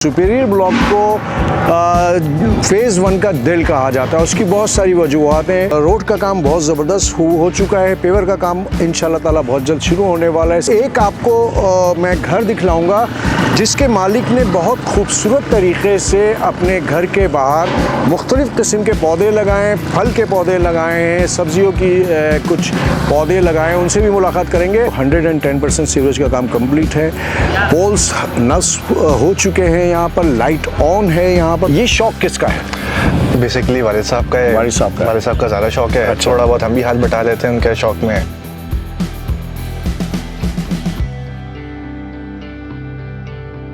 Superior block को phase 1 का दिल कहा जाता है। उसकी बहुत सारी वजूहत हैं। रोड का काम बहुत ज़बरदस्त हो चुका है। पेवर का काम इंशाल्लाह ताला बहुत जल्द शुरू होने वाला है। एक आपको मैं घर दिखलाऊंगा जिसके मालिक ने बहुत खूबसूरत तरीके से अपने घर के बाहर मुख्तलिफ़ किस्म के पौधे लगाए हैं, फल के पौधे लगाए हैं, सब्जियों की कुछ पौधे लगाए हैं। उनसे भी मुलाकात करेंगे। 110% सीवरेज का काम कंप्लीट है। पोल्स नस्ब हो चुके हैं, यहाँ पर लाइट ऑन है। यहाँ पर ये शौक किसका है? बेसिकली वालिद साहब का है। वालिद साहब का ज़्यादा शौक है। अच्छा। थोड़ा बहुत हम भी हाथ बटा लेते हैं उनके शौक में।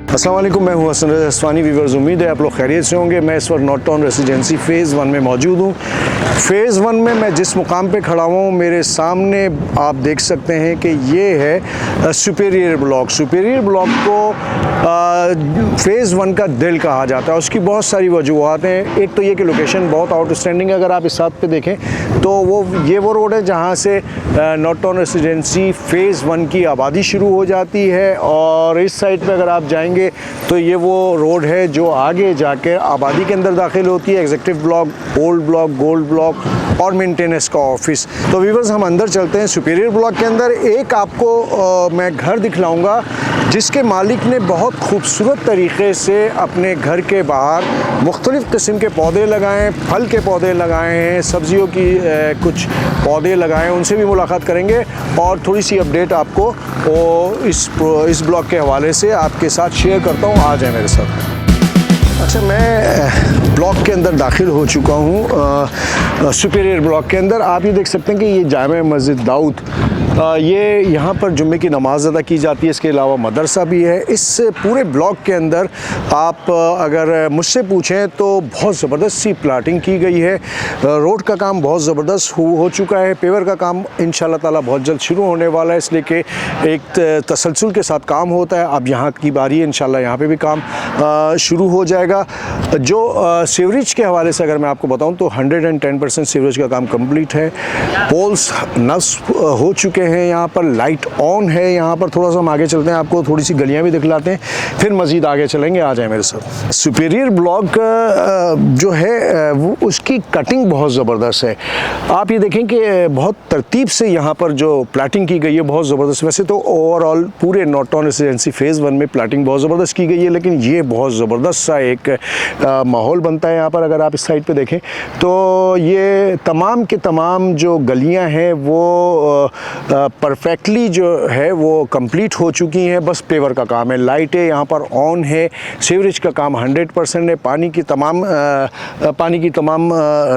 अस्सलाम वालेकुम, मैं हूं हसन रज़ा अस्वानी। व्यूअर्स, उम्मीद है आप लोग खैरियत से होंगे। मैं इस वक्त नॉर्थ टाउन रेसिडेंसी फ़ेज़ 1 में मौजूद हूं। फ़ेज़ 1 में मैं जिस मुकाम पे खड़ा हूं, मेरे सामने आप देख सकते हैं कि ये है सुपीरियर ब्लॉक। सुपीरियर ब्लॉक को फ़ेज़ 1 का दिल कहा जाता है। उसकी बहुत सारी वजूहत हैं। एक तो ये कि लोकेशन बहुत आउटस्टैंडिंग है। अगर आप इस साइड पे देखें तो वो रोड है जहाँ से नॉर्थ टाउन रेसिडेंसी फ़ेज़ 1 की आबादी शुरू हो जाती है, और इस साइड पे अगर आप जाएंगे तो ये वो रोड है जो आगे जाके आबादी के अंदर दाखिल होती है। Executive block, old block, gold block और मेंटेनेंस का ऑफिस। तो व्यूअर्स, हम अंदर चलते हैं। सुपीरियर ब्लॉक के अंदर एक आपको मैं घर दिखलाऊंगा जिसके मालिक ने बहुत खूबसूरत तरीके से अपने घर के बाहर मुख्तलिफ़ किस्म के पौधे लगाए हैं, फल के पौधे लगाए हैं, सब्जियों की कुछ पौधे लगाए हैं। उनसे भी मुलाकात करेंगे और थोड़ी सी अपडेट आपको इस ब्लॉक के हवाले से आपके साथ शेयर करता हूँ। आ जाए मेरे साथ। अच्छा, मैं ब्लॉक के अंदर दाखिल हो चुका हूँ। सुपीरियर ब्लॉक के अंदर आप ये देख सकते हैं कि ये जामे मस्जिद दाऊद, ये यहाँ पर जुम्मे की नमाज़ अदा की जाती है। इसके अलावा मदरसा भी है। इस पूरे ब्लॉक के अंदर आप अगर मुझसे पूछें तो बहुत ज़बरदस्त सी प्लाटिंग की गई है। रोड का काम बहुत ज़बरदस्त हो चुका है। पेवर का काम इंशाल्लाह ताला बहुत जल्द शुरू होने वाला है, इसलिए कि एक तसलसल के साथ काम होता है। अब यहाँ की बारी है, इंशाल्लाह यहाँ पे भी काम शुरू हो जाएगा। जो सीवरेज के हवाले से अगर मैं आपको बताऊँ तो 110% सीवरेज का काम कंप्लीट है। पोल्स नस्ब हो चुके हैं, यहाँ पर लाइट ऑन है। यहाँ पर थोड़ा सा हम आगे चलते हैं, आपको थोड़ी सी गलियाँ भी दिखलाते हैं, फिर मज़ीद आगे चलेंगे। आ जाए मेरे साथ। सुपीरियर ब्लॉक जो है वो उसकी कटिंग बहुत ज़बरदस्त है। आप ये देखें कि बहुत तरतीब से यहाँ पर जो प्लाटिंग की गई है बहुत ज़बरदस्त। वैसे तो ओवरऑल पूरे नॉर्थ टाउन रेसिडेंसी फ़ेज़ 1 में प्लाटिंग बहुत ज़बरदस्त की गई है, लेकिन ये बहुत ज़बरदस्त सा एक माहौल बनता है यहाँ पर। अगर आप इस साइड पे देखें तो ये तमाम के तमाम जो गलियाँ हैं वो परफेक्टली जो है वो कंप्लीट हो चुकी हैं। बस पेवर का काम है। लाइटें यहाँ पर ऑन है। सीवरेज का काम 100% है। पानी की तमाम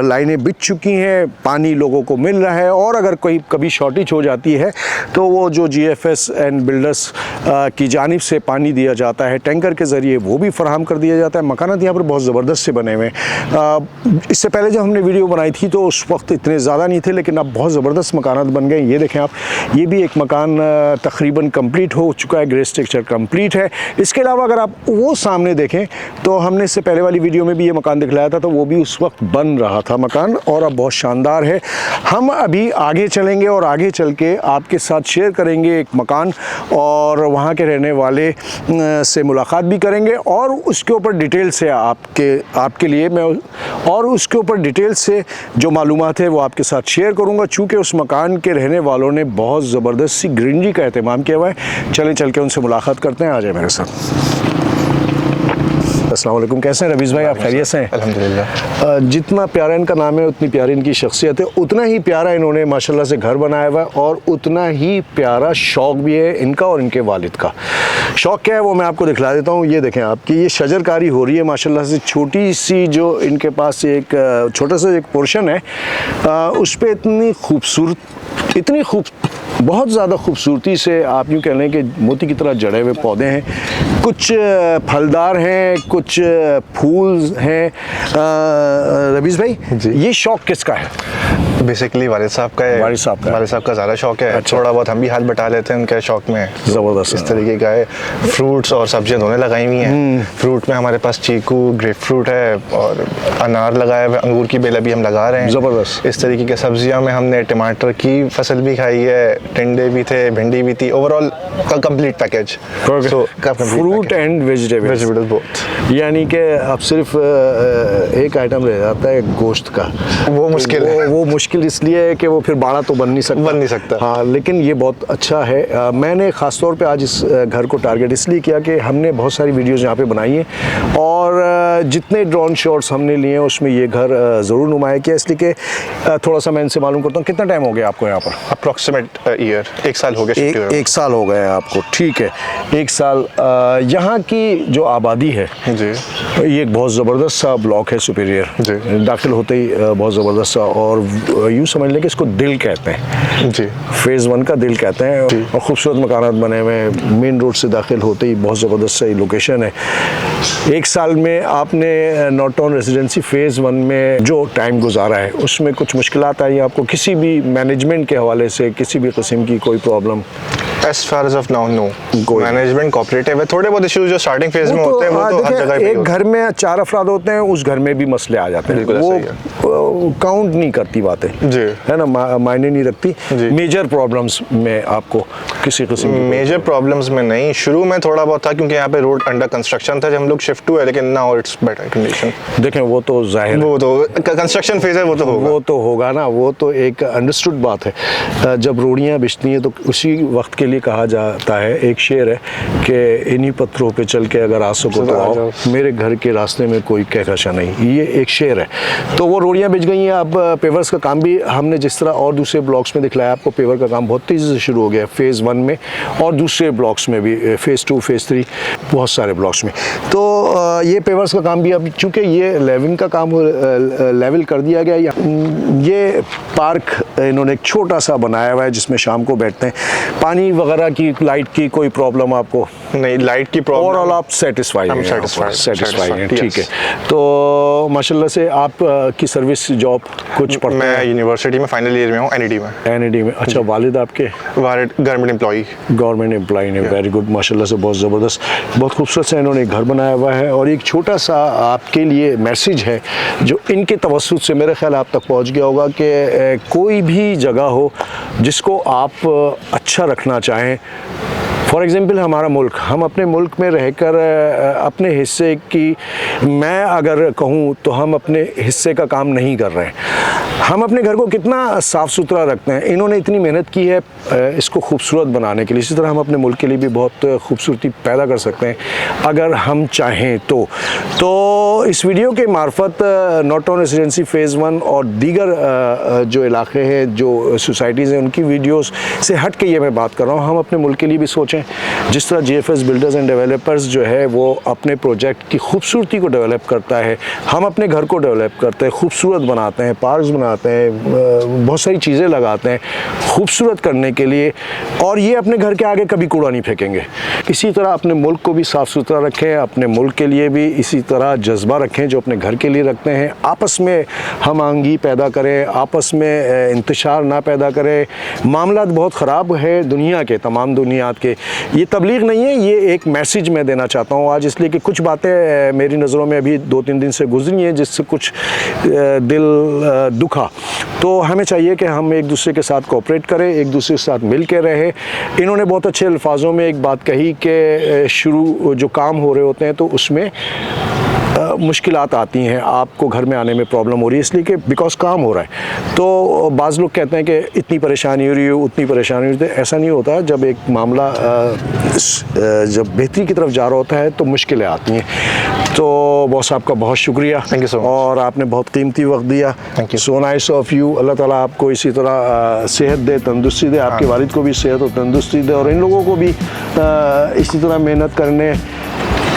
लाइनें बिछ चुकी हैं। पानी लोगों को मिल रहा है, और अगर कोई कभी शॉर्टेज हो जाती है तो वो जो GFS एंड बिल्डर्स की जानिब से पानी दिया जाता है टैंकर के ज़रिए, वो भी फराहम कर दिया जाता है। मकानात यहाँ पर बहुत ज़बरदस्त से बने हुए हैं। इससे पहले जब हमने वीडियो बनाई थी तो उस वक्त इतने ज़्यादा नहीं थे, लेकिन अब बहुत ज़बरदस्त मकानात बन गए। ये देखें आप, ये भी एक मकान तकरीबन कंप्लीट हो चुका है। ग्रे स्ट्रक्चर कंप्लीट है। इसके अलावा अगर आप वो सामने देखें तो हमने इससे पहले वाली वीडियो में भी ये मकान दिखलाया था, तो वो भी उस वक्त बन रहा था मकान, और अब बहुत शानदार है। हम अभी आगे चलेंगे और आगे चल के आपके साथ शेयर करेंगे एक मकान, और वहाँ के रहने वाले से मुलाकात भी करेंगे, और उसके ऊपर डिटेल से आपके लिए मैं और उसके ऊपर डिटेल से जो मालूमात है वो आपके साथ शेयर करूँगा। चूँकि उस मकान के रहने वालों ने बहुत ज़बरदस्त सी ग्रीनरी का एहतमाम किया हुआ है। चल के उनसे मुलाकात करते हैं। आ जाए मेरे साथ। अस्सलाम वालेकुम, कैसे हैं रवीज़ भाई? आप खैरियत से हैं? अल्हम्दुलिल्लाह। जितना प्यारा इनका नाम है उतनी प्यारी इनकी शख्सियत है। उतना ही प्यारा इन्होंने माशाल्लाह से घर बनाया हुआ है, और उतना ही प्यारा शौक़ भी है इनका और इनके वालिद का। शौक़ क्या है वो मैं आपको दिखला देता हूँ। ये देखें आप कि ये शजरकारी हो रही है माशाल्लाह से। छोटी सी जो इनके पास एक छोटा सा एक पोर्शन है, उस पर इतनी बहुत ज़्यादा खूबसूरती से आप यूँ कह लें कि मोती की तरह जड़े हुए पौधे हैं। कुछ फलदार हैं, कुछ कुछ फूल हैं। रबीज भाई, जी। ये शौक किसका है? बेसिकली वालिद साहब का है। वालिद साहब का ज़्यादा शौक है। अच्छा। थोड़ा बहुत हम भी हाथ बटा लेते हैं उनके शौक में। ज़बरदस्त। इस तरीके का है। फ्रूट्स और सब्जियां दोनों लगाई हुई हैं। फ्रूट में हमारे पास चीकू, ग्रेप फ्रूट है और अनार लगाया हुआ है, अंगूर की बेल अभी हम लगा रहे हैं। ज़बरदस्त। इस तरीके के सब्जियां में हमने टमाटर की फसल भी खाई है, टिंडे भी थे, भिंडी भी थी, ओवरऑल का complete package. Fruit and vegetables both. यानी कि अब सिर्फ एक आइटम रह जाता है गोश्त का। वो मुश्किल है। वो मुश्किल इसलिए है कि वो फिर बड़ा तो बन नहीं सकता। हाँ, लेकिन ये बहुत अच्छा है। मैंने ख़ासतौर पे आज इस घर को टारगेट इसलिए किया कि हमने बहुत सारी वीडियोज़ यहाँ पे बनाई हैं और जितने ड्रोन शॉट्स हमने लिए हैं उसमें ये घर ज़रूर नुमाया किया, इसलिए कि थोड़ा सा मैं इनसे मालूम करता हूँ। कितना टाइम हो गया आपको यहाँ पर? अप्रॉक्सीमेट ईयर, 1 साल हो गया। एक साल हो गया है आपको, ठीक है। 1 साल। यहाँ की जो आबादी है जी, ये एक बहुत ज़बरदस्त सा ब्लॉक है सुपीरियर। जी। दाखिल होते ही बहुत ज़बरदस्त सा, और यूँ समझ लें कि इसको दिल कहते हैं। जी। फेज़ 1 का दिल कहते हैं। और खूबसूरत मकानात बने हुए हैं। मेन रोड से दाखिल होते ही बहुत ज़बरदस्त सा लोकेशन है। 1 साल में आपने नॉर्टन रेजिडेंसी फेज़ 1 में जो टाइम गुजारा है उसमें कुछ मुश्किलात आई आपको किसी भी मैनेजमेंट के हवाले से, किसी भी किस्म की कोई problem? As far as of now, no. Management cooperative है। थोड़े बहुत इश्यूज जो स्टार्टिंग फेज में होते हैं वो तो हर जगह पे एक घर में 4 अफराद होते हैं, उस घर में भी मसले आ जाते हैं। वो काउंट नहीं करती बातें, जी, है ना, मायने नहीं रखती। मेजर प्रॉब्लम्स में आपको किसी किस्म की? मेजर प्रॉब्लम्स में नहीं, शुरू में थोड़ा बहुत था क्योंकि यहाँ पे रोड अंडर कंस्ट्रक्शन था जब हम लोग शिफ्ट हुए, लेकिन नाउ इट्स बेटर कंडीशन। देखें, वो तो जाहिर, वो तो कंस्ट्रक्शन फेज है, वो तो होगा ना, वो तो एक अंडरस्टूड बात है। जब रोड़ियाँ बिछती हैं तो उसी वक्त के लिए कहा जाता है, एक शेर है कि इन्हीं पत्थरों पे चल के अगर आ सको तो आओ, मेरे घर के रास्ते में कोई कहकशा नहीं। ये एक शेर है। तो वो रोड़ियाँ बिछ गई हैं। अब पेवर्स का काम भी हमने जिस तरह और दूसरे ब्लॉक्स में दिखलाया आपको, पेवर का काम बहुत तेज़ी से शुरू हो गया फेज़ 1 में और दूसरे ब्लॉक्स में भी, फेज़ 2, फेज़ 3, बहुत सारे ब्लॉक्स में। तो ये पेवर्स का काम भी अब चूँकि ये लेवलिंग का काम लेवल कर दिया गया। ये पार्क इन्होंने एक छोटा सा बनाया हुआ है जिसमें शाम को बैठते हैं। पानी वगैरह की, लाइट की कोई प्रॉब्लम आपको नहीं? लाइट की प्रॉब्लम, ओवरऑल आप सेटिस्फाइड हैं? सेटिस्फाइड हैं, ठीक है। तो माशाल्लाह से आप की सर्विस जॉब कुछ पढ़ते हैं? मैं यूनिवर्सिटी में फाइनल ईयर में हूँ, एनईडी में। अच्छा, वालिद आपके गवर्नमेंट एम्प्लॉई ने? वेरी गुड, माशाल्लाह से बहुत ज़बरदस्त, बहुत खूबसूरत से इन्होंने घर बनाया हुआ है। और एक छोटा सा आपके लिए मैसेज है जो इनके तवस्सुत से मेरे ख्याल आप तक पहुँच गया होगा कि कोई भी जगह हो जिसको आप अच्छा रखना चाहें। फॉर एग्ज़ाम्पल हमारा मुल्क, हम अपने मुल्क में रहकर अपने हिस्से की, मैं अगर कहूँ तो हम अपने हिस्से का काम नहीं कर रहे हैं। हम अपने घर को कितना साफ़ सुथरा रखते हैं। इन्होंने इतनी मेहनत की है इसको खूबसूरत बनाने के लिए। इसी तरह हम अपने मुल्क के लिए भी बहुत खूबसूरती पैदा कर सकते हैं अगर हम चाहें तो इस वीडियो के मार्फत नॉर्टन रेजिडेंसी फेज़ 1 और दीगर जो इलाके हैं, जो सोसाइटीज़ हैं, उनकी वीडियोस से हट के ये मैं बात कर रहा हूँ। हम अपने मुल्क के लिए भी सोचें। जिस तरह GFS बिल्डर्स एंड डेवलपर्स जो है वो अपने प्रोजेक्ट की खूबसूरती को डेवलप करता है, हम अपने घर को डेवलप करते हैं, खूबसूरत बनाते हैं, पार्क्स बनाते हैं, बहुत सारी चीज़ें लगाते हैं खूबसूरत करने के लिए, और ये अपने घर के आगे कभी कूड़ा नहीं फेंकेंगे। इसी तरह अपने मुल्क को भी साफ़ सुथरा रखें, अपने मुल्क के लिए भी इसी तरह जज्बा रखें जो अपने घर के लिए रखते हैं। आपस में हम आंगी पैदा करें, आपस में इंतशार ना पैदा करें। मामला बहुत ख़राब है दुनिया के, तमाम दुनिया के। ये तबलीग नहीं है, ये एक मैसेज मैं देना चाहता हूँ आज, इसलिए कि कुछ बातें मेरी नज़रों में अभी 2-3 दिन से गुजरी हैं जिससे कुछ दिल दुखा। तो हमें चाहिए कि हम एक दूसरे के साथ कोऑपरेट करें, एक दूसरे के साथ मिल के रहें। इन्होंने बहुत अच्छे अल्फाजों में एक बात कही कि शुरू जो काम हो रहे होते हैं तो उसमें मुश्किलात आती हैं, आपको घर में आने में प्रॉब्लम हो रही है इसलिए कि बिकॉज काम हो रहा है। तो बाज़ लोग कहते हैं कि इतनी परेशानी हो रही है, उतनी परेशानी हो रही है। ऐसा नहीं होता। जब एक मामला जब बेहतरी की तरफ जा रहा होता है तो मुश्किलें आती हैं। तो बॉस आपका बहुत शुक्रिया, थैंक यू सो मच, और आपने बहुत कीमती वक्त दिया। Thank you. So nice of you. Allah ताला आपको इसी तरह सेहत दे, तंदुरुस्ती दे, आपके वालिद को भी सेहत और तंदुरुस्ती दे, और इन लोगों को भी इसी तरह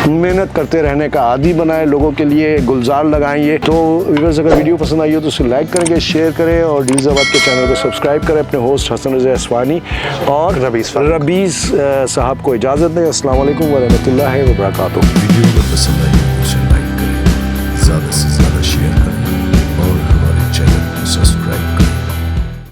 मेहनत करते रहने का आदी बनाए, लोगों के लिए गुलजार लगाएं। तो व्यूअर्स, अगर वीडियो पसंद आई हो तो उसे लाइक करेंगे, शेयर करें, और डीलज़ाबाद के चैनल को सब्सक्राइब करें। अपने होस्ट हसन रज़ा अस्वानी और रबीज़ साहब को इजाज़त दें। अस्सलाम वालेकुम व रहमतुल्लाहि व बरकातुहू। वीडियो अगर पसंद आई